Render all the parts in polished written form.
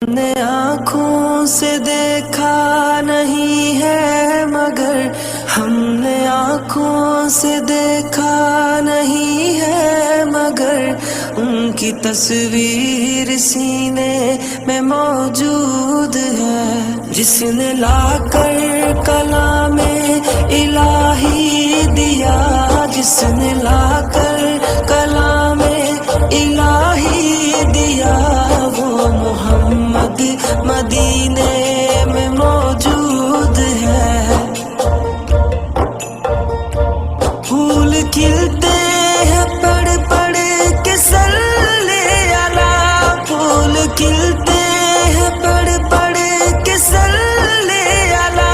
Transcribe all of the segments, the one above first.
نے آنکھوں سے دیکھا نہیں ہے مگر ہم نے آنکھوں سے دیکھا نہیں ہے مگر ان کی تصویر سینے میں موجود ہے، جس نے لا کر کلام الہی دیا، جس نے لا کر کلام الہی دیا، وہ محمد مدینے میں موجود ہے۔ پھول کھلتے ہیں پڑھ پڑھ کے صلی علی، پھول کھلتے ہیں پڑھ پڑھ کے صلی علی،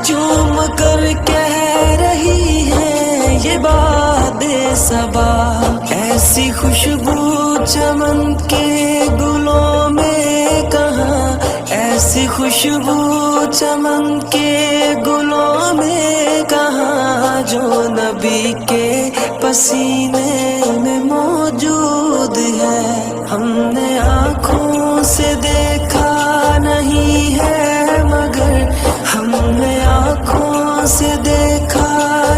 جھوم کر کہہ رہی ہے یہ باد صبا، ایسی خوشبو چمن کے گلوں میں کہاں، ایسی خوشبو چمن کے گلوں میں کہاں، جو نبی کے پسینے میں موجود ہے۔ ہم نے آنکھوں سے دیکھا نہیں ہے مگر ہم نے آنکھوں سے دیکھا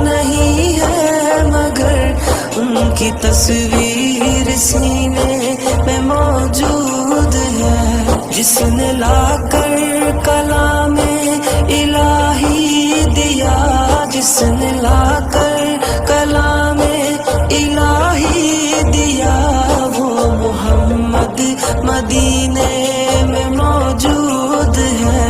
نہیں ہے مگر ان کی تصویر سینے میں موجود ہے، جس نے لا کر کلام الہی دیا، جس نے لا کر کلام الہی دیا، وہ محمد مدینے میں موجود ہے۔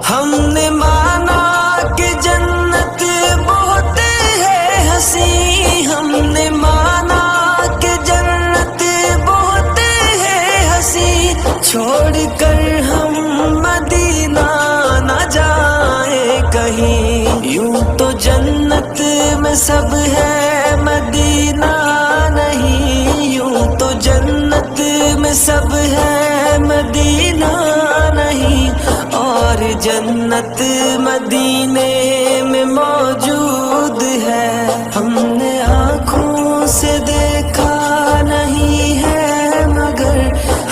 ہم نے مانا کہ جنت بہت ہے حسین، ہم نے مانا کہ جنت بہت ہے حسین، چھوڑ کر ہم مدینہ نہ جائیں کہیں، یوں تو جنت میں سب ہے مدینہ نہیں، یوں تو جنت میں سب ہے مدینہ نہیں، اور جنت مدینے میں موجود ہے۔ ہم نے آنکھوں سے دیکھا نہیں ہے مگر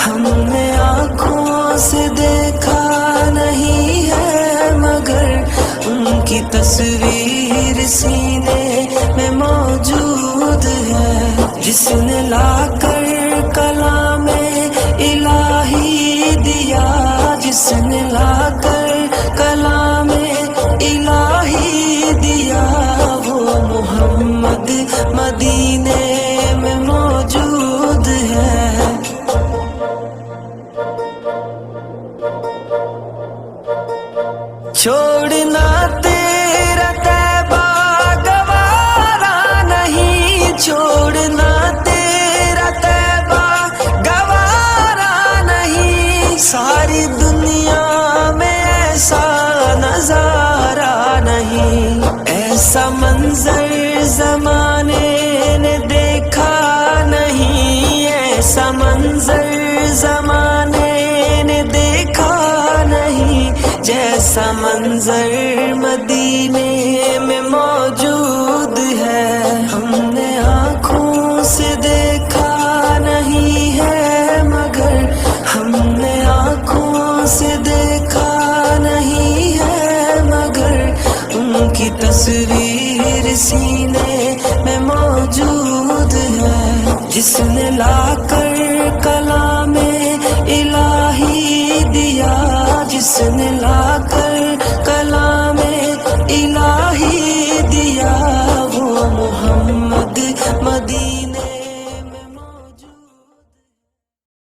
ہم نے آنکھوں سے دیکھا نہیں ہے مگر ان کی تصویر سینے میں موجود ہے، جس نے لا کر کلام الہی دیا، جس نے لا کر کلام الہی دیا، وہ محمد مدینے میں موجود ہے۔ چھوڑنا تیرا طیبہ گوارا نہیں، چھوڑنا تیرا طیبہ گوارا نہیں، ساری دنیا میں ایسا نظارہ نہیں، ایسا منظر زمانے نے دیکھا نہیں، ایسا منظر زمانے نے دیکھا نہیں، جیسا منظر مدینے میں موجود ہے۔ ہم نے آنکھوں سے دیکھا نہیں ہے مگر ہم نے آنکھوں سے دیکھا نہیں ہے مگر ان کی تصویر سینے میں موجود ہے، جس نے لا کر کلام الہی دیا، جس نے لا کر کلام